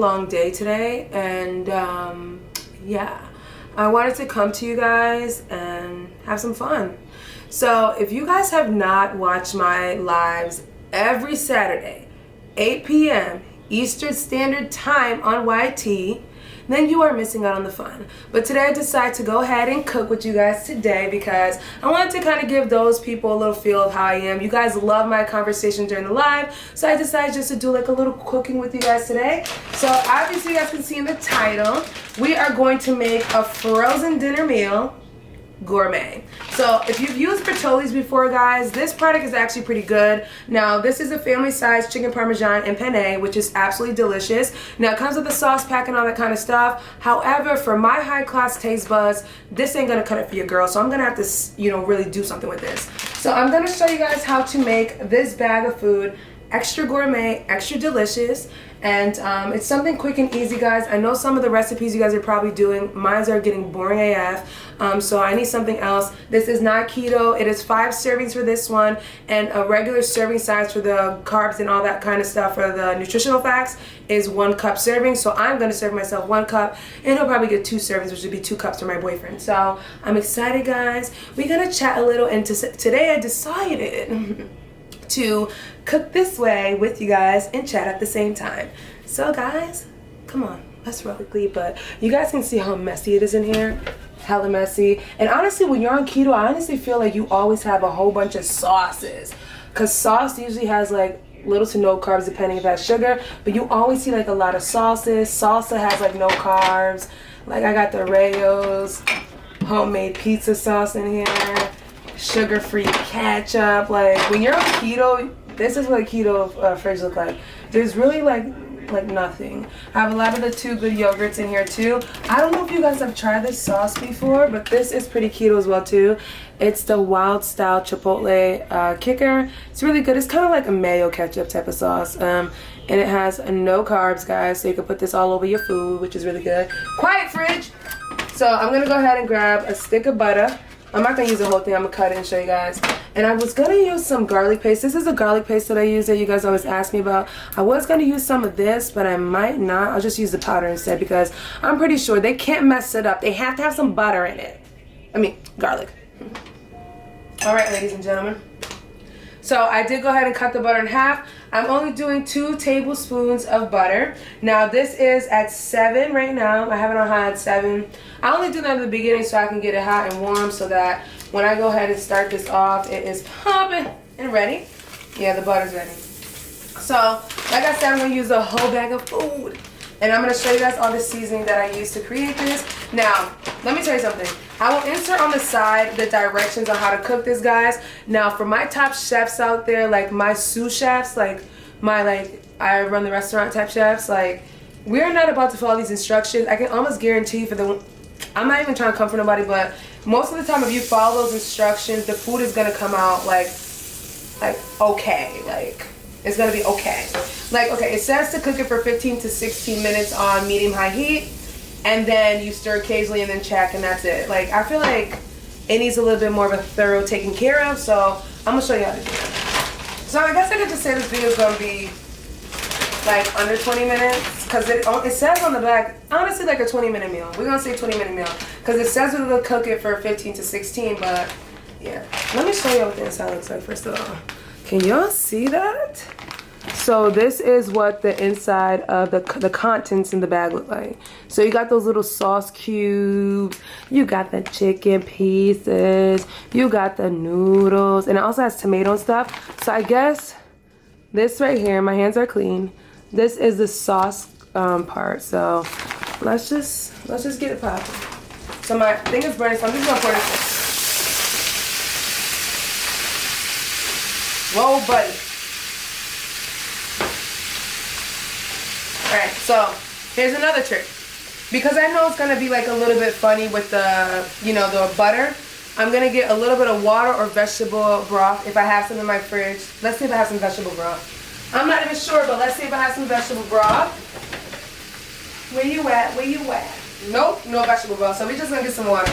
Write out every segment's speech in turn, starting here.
long day today, and yeah, I wanted to come to you guys and have some fun. So if you guys have not watched my lives every Saturday, 8 p.m. Eastern Standard Time on YT, then you are missing out on the fun. But today I decided to go ahead and cook with you guys today because I wanted to kind of give those people a little feel of how I am. You guys love my conversation during the live, so I decided just to do like a little cooking with you guys today. So obviously you guys can see in the title, we are going to make a frozen dinner meal gourmet. So if you've used Bertolli's before, guys, this product is actually pretty good. Now this is a family size chicken parmesan and penne, which is absolutely delicious. Now it comes with a sauce pack and all that kind of stuff. However, for my high class taste buds, this ain't gonna cut it for your girl, so I'm gonna have to, you know, really do something with this. So I'm gonna show you guys how to make this bag of food extra gourmet, extra delicious, and it's something quick and easy, guys. I know some of the recipes you guys are probably doing, mine are getting boring AF, so I need something else. This is not keto. It is 5 servings for this one, and a regular serving size for the carbs and all that kind of stuff for the nutritional facts is 1 cup serving. So I'm gonna serve myself 1 cup, and he'll probably get 2 servings, which would be 2 cups for my boyfriend. So I'm excited, guys. We're gonna chat a little, and today I decided to cook this way with you guys and chat at the same time. So guys, come on, let's roll quickly. But you guys can see how messy it is in here. Hella messy. And honestly, when you're on keto, I honestly feel like you always have a whole bunch of sauces, because sauce usually has like little to no carbs depending if it has sugar, but you always see like a lot of sauces. Salsa has like no carbs. Like I got the Rayo's homemade pizza sauce in here, sugar-free ketchup. Like when you're on keto, this is what a keto fridge look like. There's really like nothing. I have a lot of the Too Good yogurts in here too. I don't know if you guys have tried this sauce before, but this is pretty keto as well too. It's the Wild Style Chipotle Kicker. It's really good. It's kind of like a mayo ketchup type of sauce. And it has no carbs, guys, so you can put this all over your food, which is really good. Quiet, fridge! So I'm gonna go ahead and grab a stick of butter. I'm not gonna use the whole thing. I'm gonna cut it and show you guys. And I was gonna use some garlic paste. This is a garlic paste that I use that you guys always ask me about. I was gonna use some of this, but I might not. I'll just use the powder instead because I'm pretty sure they can't mess it up. They have to have some butter in it. I mean, garlic. All right, ladies and gentlemen. So I did go ahead and cut the butter in half. I'm only doing 2 tablespoons of butter. Now this is at 7 right now. I have it on high at 7. I only do that in the beginning so I can get it hot and warm so that when I go ahead and start this off, it is popping and ready. Yeah, the butter's ready. So, like I said, I'm gonna use a whole bag of food. And I'm gonna show you guys all the seasoning that I used to create this. Now, let me tell you something. I will insert on the side the directions on how to cook this, guys. Now, for my top chefs out there, like my sous chefs, like my, I run the restaurant type chefs, like, we're not about to follow these instructions. I can almost guarantee for the, I'm not even trying to comfort nobody, but most of the time if you follow those instructions, the food is gonna come out like okay, like it's gonna be okay. Like, okay, it says to cook it for 15 to 16 minutes on medium-high heat, and then you stir occasionally and then check, and that's it. Like, I feel like it needs a little bit more of a thorough taking care of, so I'm gonna show you how to do it. So I guess I could just say this video is gonna be like under 20 minutes, because it says on the back, honestly, like a 20-minute meal. We're gonna say 20-minute meal, because it says we're gonna cook it for 15 to 16, but yeah. Let me show you what the inside looks like first of all. Can y'all see that? So this is what the inside of the contents in the bag look like. So you got those little sauce cubes, you got the chicken pieces, you got the noodles, and it also has tomato and stuff. So I guess this right here, my hands are clean. This is the sauce part. So let's just get it popping. So my thing is burning, so I'm just gonna pour this in. Whoa, buddy. Alright, so here's another trick. Because I know it's gonna be like a little bit funny with the, you know, the butter, I'm gonna get a little bit of water or vegetable broth if I have some in my fridge. Let's see if I have some vegetable broth. I'm not even sure, but let's see if I have some vegetable broth. Where you at? Where you at? Nope, no vegetable broth. So we're just gonna get some water.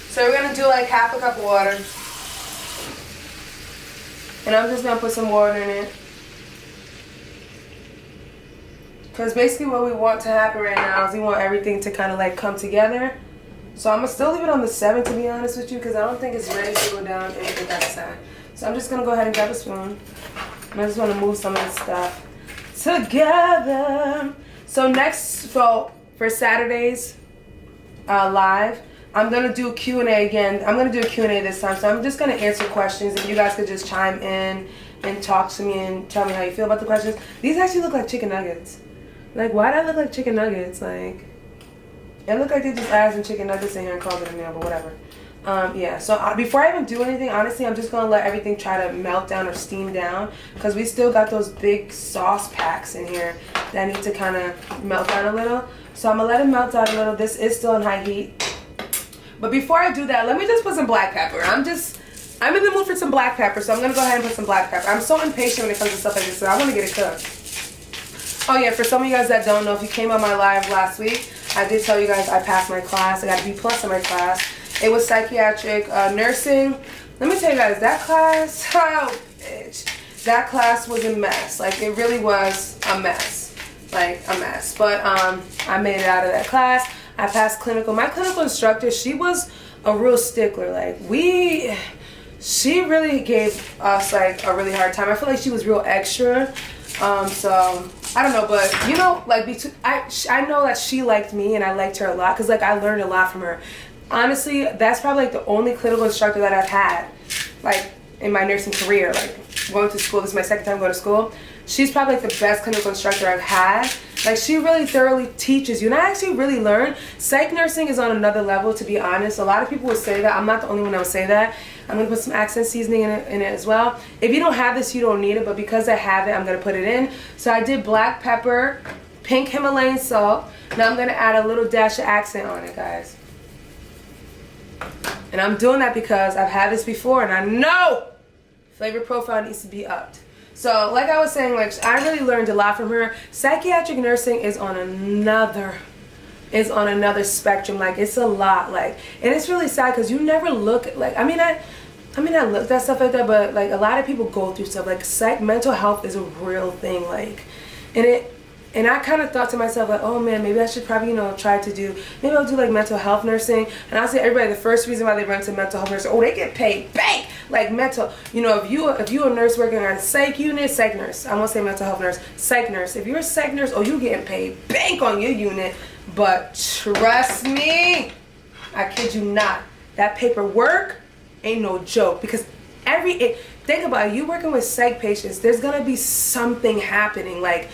So we're gonna do like half a cup of water. And I'm just gonna put some water in it. Because basically what we want to happen right now is we want everything to kind of like come together. So I'm going to still leave it on the 7 to be honest with you, because I don't think it's ready to go down into that side. So I'm just going to go ahead and grab a spoon. I just want to move some of this stuff together. So next, for Saturday's live, I'm going to do Q&A again. I'm going to do a Q&A this time. So I'm just going to answer questions, and you guys could just chime in and talk to me and tell me how you feel about the questions. These actually look like chicken nuggets. Like, why do they look like chicken nuggets? Like, it looked like they just added some chicken nuggets in here and called it a meal, but whatever. Yeah, so before I even do anything, honestly, I'm just going to let everything try to melt down or steam down, because we still got those big sauce packs in here that need to kind of melt down a little. So I'm going to let it melt down a little. This is still in high heat. But before I do that, let me just put some black pepper. I'm in the mood for some black pepper, so I'm going to go ahead and put some black pepper. I'm so impatient when it comes to stuff like this, so I want to get it cooked. Oh yeah, for some of you guys that don't know, if you came on my live last week, I did tell you guys I passed my class. I got a B+ in my class. It was psychiatric nursing. Let me tell you guys, that class, oh bitch, that class was a mess. Like, it really was a mess. Like, a mess. But I made it out of that class. I passed clinical. My clinical instructor, she was a real stickler. Like, she really gave us like a really hard time. I feel like she was real extra. So I don't know, but you know, like I know that she liked me and I liked her a lot, because like I learned a lot from her. Honestly, that's probably like the only clinical instructor that I've had like in my nursing career. Like, going to school, this is my second time going to school. She's probably like the best clinical instructor I've had. Like, she really thoroughly teaches you, and I actually really learned. Psych nursing is on another level, to be honest. A lot of people would say that. I'm not the only one that would say that. I'm going to put some accent seasoning in it as well. If you don't have this, you don't need it, but because I have it, I'm going to put it in. So I did black pepper, pink Himalayan salt. Now I'm going to add a little dash of accent on it, guys. And I'm doing that because I've had this before, and I know flavor profile needs to be upped. So like I was saying, like, I really learned a lot from her. Psychiatric nursing is on another spectrum. Like, it's a lot. Like, and it's really sad because you never look at, like, I mean I looked at stuff like that, but like a lot of people go through stuff. Like, mental health is a real thing. Like, and I kind of thought to myself, like, oh man, maybe I should probably, maybe I'll do like mental health nursing. And I'll say everybody, the first reason why they run to mental health nursing, oh, they get paid bank. Like, mental, if you're a nurse working on a psych unit, psych nurse, I won't say mental health nurse, psych nurse. If you're a psych nurse, oh, you getting paid bank on your unit. But trust me, I kid you not, that paperwork ain't no joke, because think about it, you working with psych patients, there's gonna be something happening. Like,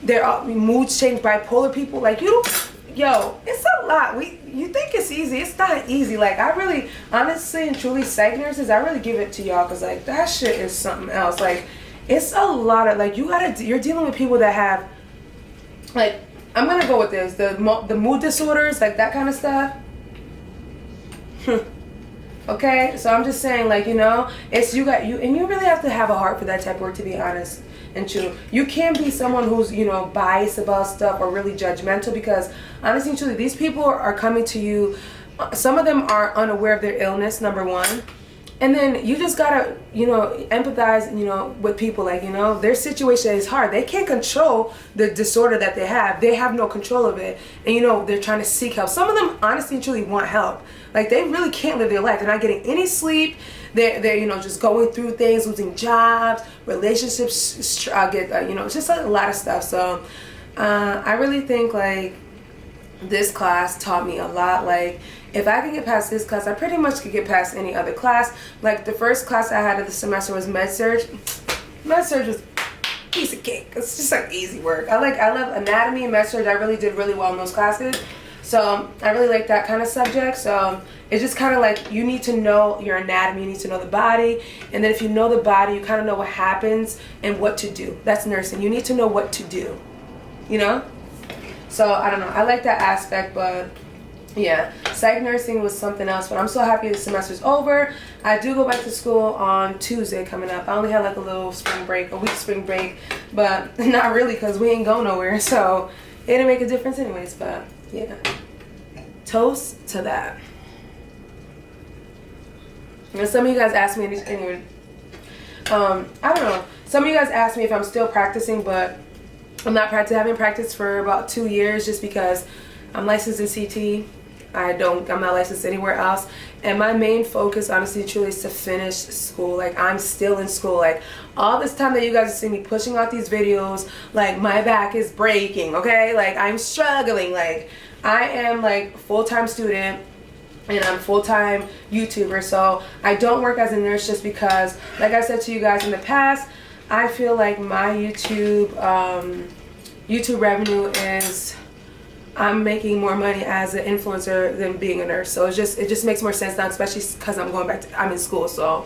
there are moods change, bipolar people, like, it's a lot. You think it's easy, it's not easy. Like, I really, honestly and truly, psych nurses, I really give it to y'all, because like, that shit is something else. Like, it's a lot of, like, you're dealing with people that have, like, I'm gonna go with this, the mood disorders, like that kind of stuff. Okay, so I'm just saying, like, it's and you really have to have a heart for that type of work, to be honest and true. You can't be someone who's, biased about stuff or really judgmental, because honestly and truly, these people are coming to you. Some of them are unaware of their illness, number one. And then you just gotta, empathize, with people. Like, their situation is hard. They can't control the disorder that they have. They have no control of it. And, they're trying to seek help. Some of them, honestly and truly, want help. Like, they really can't live their life. They're not getting any sleep. They're just going through things, losing jobs, relationships, it's just a lot of stuff. So, I really think, like, this class taught me a lot. Like, if I can get past this class, I pretty much could get past any other class. Like, the first class I had of the semester was med-surg. Med-surg was a piece of cake. It's just like easy work. I love anatomy and med-surg. I really did really well in those classes. So I really like that kind of subject. So it's just kind of like, you need to know your anatomy, you need to know the body. And then if you know the body, you kind of know what happens and what to do. That's nursing. You need to know what to do, So I don't know. I like that aspect, but yeah, psych nursing was something else. But I'm so happy the semester's over. I do go back to school on Tuesday coming up. I only had like a little a week spring break, but not really, because we ain't go nowhere. So it didn't make a difference anyways, but yeah. Toast to that. And some of you guys asked me, anyway, I don't know. Some of you guys asked me if I'm still practicing, but I'm not practicing. I haven't practiced for about 2 years just because I'm licensed in CT. I'm not licensed anywhere else. And my main focus, honestly, truly, is to finish school. Like, I'm still in school. Like, all this time that you guys see me pushing out these videos, like, my back is breaking, okay? Like, I'm struggling. Like, I am, like, full-time student. And I'm full-time YouTuber. So, I don't work as a nurse just because, like I said to you guys in the past, I feel like my YouTube revenue is, I'm making more money as an influencer than being a nurse. So it just makes more sense now, especially because I'm in school. So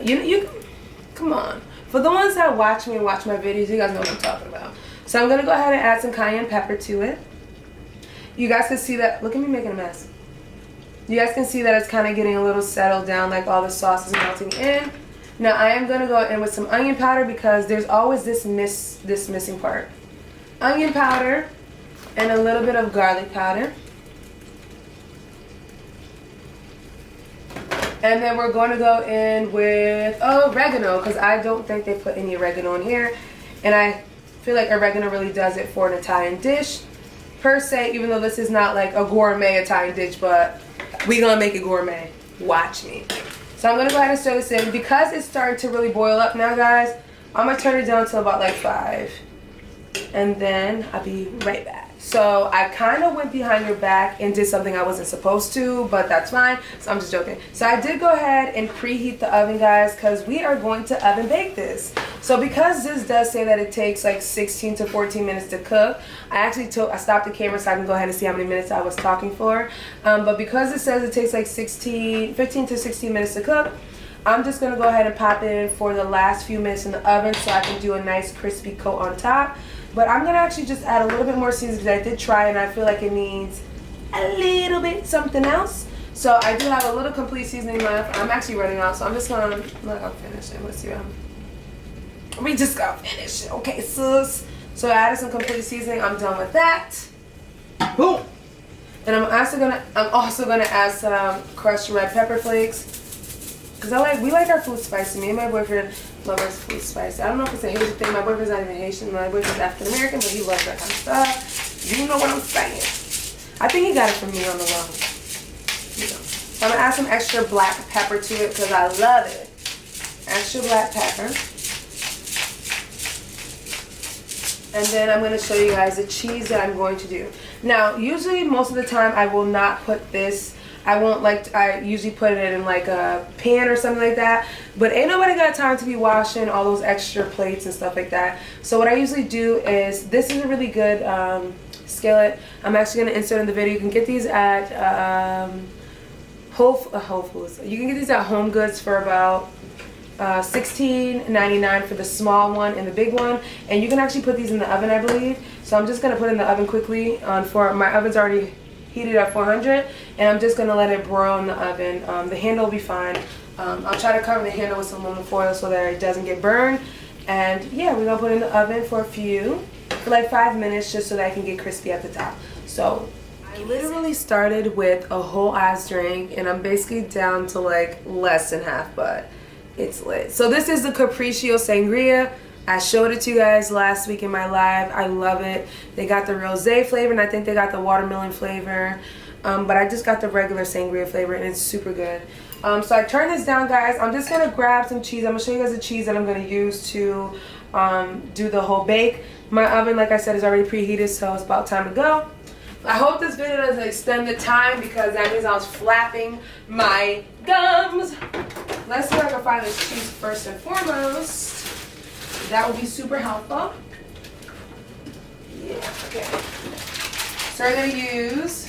you come on. For the ones that watch me and watch my videos, you guys know what I'm talking about. So I'm gonna go ahead and add some cayenne pepper to it. You guys can see that. Look at me making a mess. You guys can see that it's kind of getting a little settled down, like all the sauce is melting in. Now I am gonna go in with some onion powder because there's always this missing part. Onion powder and a little bit of garlic powder. And then we're going to go in with oregano because I don't think they put any oregano in here. And I feel like oregano really does it for an Italian dish per se, even though this is not like a gourmet Italian dish, but we're gonna make it gourmet. Watch me. So I'm gonna go ahead and stir this in. Because it's starting to really boil up now, guys, I'm gonna turn it down to about like 5. And then I'll be right back. So I kind of went behind your back and did something I wasn't supposed to, but that's fine. So I'm just joking. So I did go ahead and preheat the oven, guys, because we are going to oven bake this. So because this does say that it takes like 16 to 14 minutes to cook, I stopped the camera so I can go ahead and see how many minutes I was talking for. But because it says it takes like 15 to 16 minutes to cook, I'm just going to go ahead and pop it in for the last few minutes in the oven so I can do a nice crispy coat on top. But I'm going to actually just add a little bit more seasoning because I did try and I feel like it needs a little bit something else. So I do have a little complete seasoning left. I'm actually running out, so I'm just going to let I'll finish it. Let's see. We just got to finish it. Okay, sis. So I added some complete seasoning. I'm done with that. Boom. And I'm also gonna add some crushed red pepper flakes. Because we like our food spicy. Me and my boyfriend love our food spicy. I don't know if it's a Haitian thing. My boyfriend's not even Haitian. My boyfriend's African American, but he loves that kind of stuff. You know what I'm saying. I think he got it from me on the low. So I'm going to add some extra black pepper to it because I love it. Extra black pepper. And then I'm going to show you guys the cheese that I'm going to do. Now, usually most of the time I will not put this. I usually put it in like a pan or something like that. But ain't nobody got time to be washing all those extra plates and stuff like that. So what I usually do is, this is a really good skillet. I'm actually going to insert in the video. You can get these at Whole Foods. You can get these at Home Goods for about $16.99 for the small one and the big one. And you can actually put these in the oven, I believe. So I'm just going to put it in the oven quickly. My oven's already heated at 400, and I'm just gonna let it broil in the oven. The handle will be fine. I'll try to cover the handle with some aluminum foil so that it doesn't get burned. And yeah, we're gonna put it in the oven for like 5 minutes, just so that I can get crispy at the top. So I literally started with a whole ass drink, and I'm basically down to like less than half, but it's lit. So this is the Capriccio Sangria. I showed it to you guys last week in my live. I love it. They got the rosé flavor, and I think they got the watermelon flavor. But I just got the regular sangria flavor, and it's super good. So I turn this down, guys. I'm just going to grab some cheese. I'm going to show you guys the cheese that I'm going to use to do the whole bake. My oven, like I said, is already preheated, so it's about time to go. I hope this video doesn't extend the time because that means I was flapping my gums. Let's see if I can find this cheese first and foremost. That will be super helpful. Yeah, okay. So we're going to use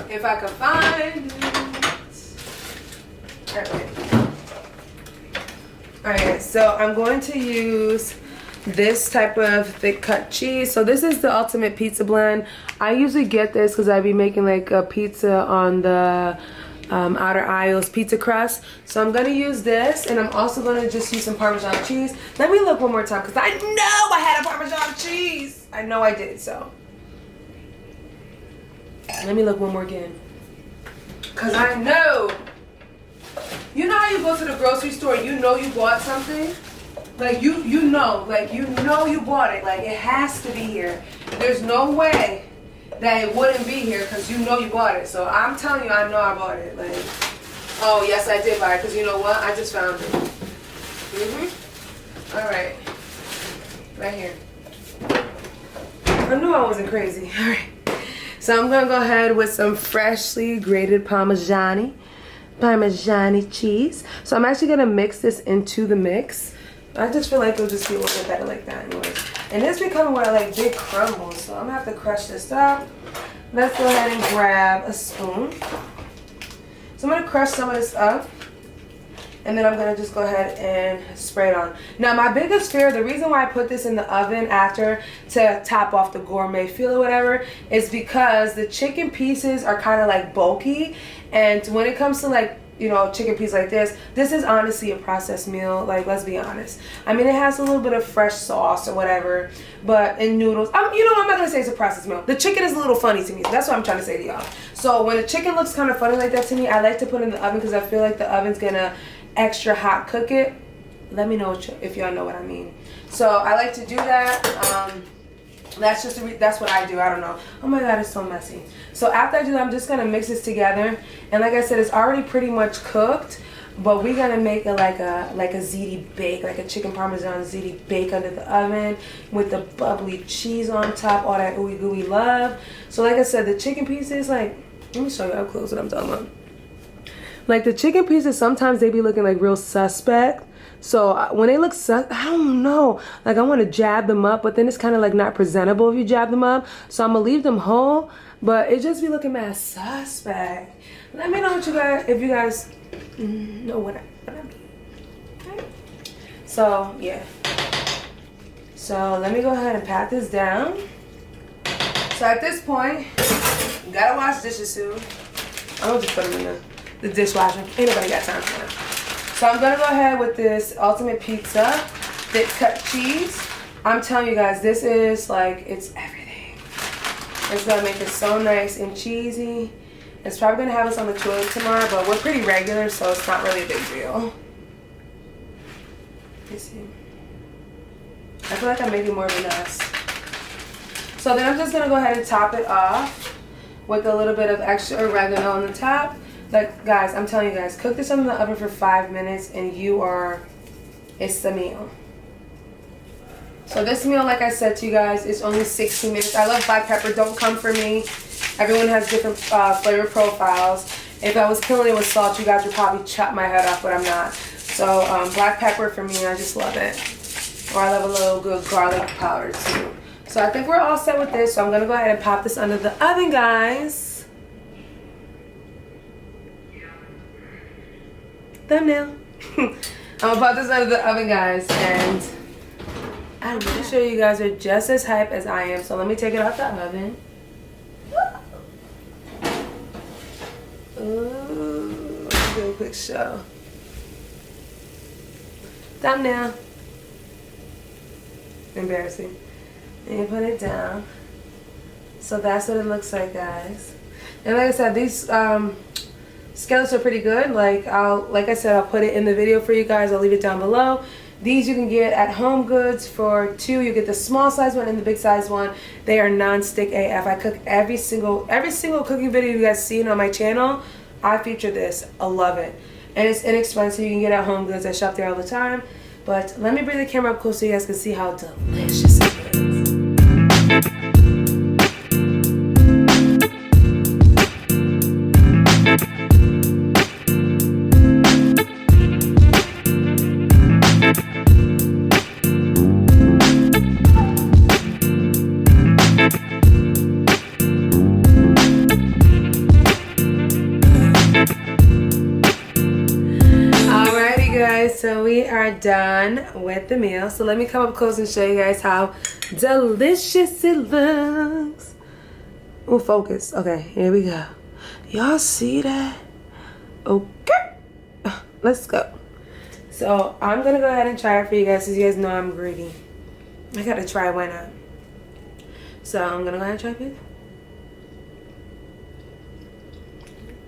if I can find it. Okay. Alright, so I'm going to use this type of thick cut cheese. So this is the ultimate pizza blend. I usually get this because I be making like a pizza on the outer aisles pizza crust. So I'm going to use this, and I'm also going to just use some Parmesan cheese. Let me look one more time because I know I had a Parmesan cheese. I know I did, so. Let me look one more again. Because I know You know how you go to the grocery store, you know you bought something? Like you know you bought it. Like it has to be here. There's no way that it wouldn't be here because you know you bought it. So I'm telling you, I know I bought it. Like, oh yes, I did buy it because you know what? I just found it. All right, right here. I knew I wasn't crazy. All right. So I'm gonna go ahead with some freshly grated Parmesan cheese. So I'm actually gonna mix this into the mix. I just feel like it'll just be a little bit better like that anyways. And this becoming what I like, big crumbles. So I'm gonna have to crush this up. Let's go ahead and grab a spoon. So I'm gonna crush some of this up. And then I'm gonna just go ahead and spray it on. Now my biggest fear, the reason why I put this in the oven after to top off the gourmet feel or whatever, is because the chicken pieces are kind of like bulky. And when it comes to like, you know, chicken pieces like this is honestly a processed meal. Like, let's be honest. I mean, it has a little bit of fresh sauce or whatever, but in noodles, you know, I'm not gonna say it's a processed meal. The chicken is a little funny to me. So that's what I'm trying to say to y'all. So when the chicken looks kind of funny like that to me, I like to put it in the oven because I feel like the oven's gonna extra hot cook it. Let me know if y'all know what I mean. So I like to do that. That's what I do. I don't know. Oh my god, it's so messy. So after I do that, I'm just gonna mix this together. And like I said, it's already pretty much cooked, but we're gonna make it like a ziti bake, like a chicken parmesan ziti bake under the oven with the bubbly cheese on top, all that ooey gooey love. So like I said, the chicken pieces, like, let me show you up close what I'm talking about. Like the chicken pieces, sometimes they be looking like real suspect. So when they look I don't know. Like I want to jab them up, but then it's kind of like not presentable if you jab them up. So I'm going to leave them whole, but it just be looking mad suspect. Let me know what you guys, if you guys know what I mean. Okay. So yeah. So let me go ahead and pat this down. So at this point, you gotta wash dishes soon. I'm gonna just put them in the dishwasher. Ain't nobody got time for that. So I'm gonna go ahead with this Ultimate Pizza thick cut cheese. I'm telling you guys, this is like, it's everything. It's gonna make it so nice and cheesy. It's probably gonna have us on the toilet tomorrow, but we're pretty regular, so it's not really a big deal. Let me see. I feel like I'm making more of a mess. So then I'm just gonna go ahead and top it off with a little bit of extra oregano on the top. Like, guys, I'm telling you guys, cook this in the oven for 5 minutes and it's the meal. So this meal, like I said to you guys, is only 16 minutes. I love black pepper. Don't come for me. Everyone has different flavor profiles. If I was killing it with salt, you guys would probably chop my head off, but I'm not. So black pepper for me, I just love it. Or I love a little good garlic powder too. So I think we're all set with this. So I'm gonna go ahead and pop this under the oven, guys. Thumbnail. I'm gonna pop this under the oven, guys, and I'm pretty sure you guys are just as hype as I am. So let me take it out the oven. Ooh, let's do a quick show. Thumbnail. Embarrassing. And you put it down. So that's what it looks like, guys. And like I said, these skillets are pretty good. Like I said, I'll put it in the video for you guys. I'll leave it down below. These you can get at Home Goods for $2. You get the small size one and the big size one. They are non-stick AF. I cook every single cooking video you guys seen on my channel. I feature this. I love it. And it's inexpensive. You can get it at Home Goods. I shop there all the time. But let me bring the camera up close so you guys can see how delicious it is. So we are done with the meal. So let me come up close and show you guys how delicious it looks. Oh, focus. Okay, here we go. Y'all see that? Okay. Let's go. So I'm going to go ahead and try it for you guys, because you guys know I'm greedy. I got to try, why not? So I'm going to go ahead and try it.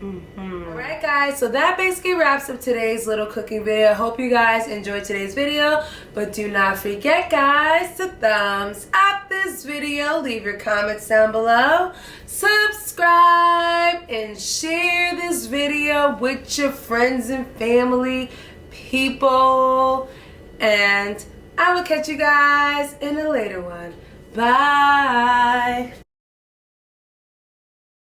Alright guys, so that basically wraps up today's little cooking video. I hope you guys enjoyed today's video, but do not forget guys to thumbs up this video, leave your comments down below, subscribe, and share this video with your friends and family, people, and I will catch you guys in a later one. Bye!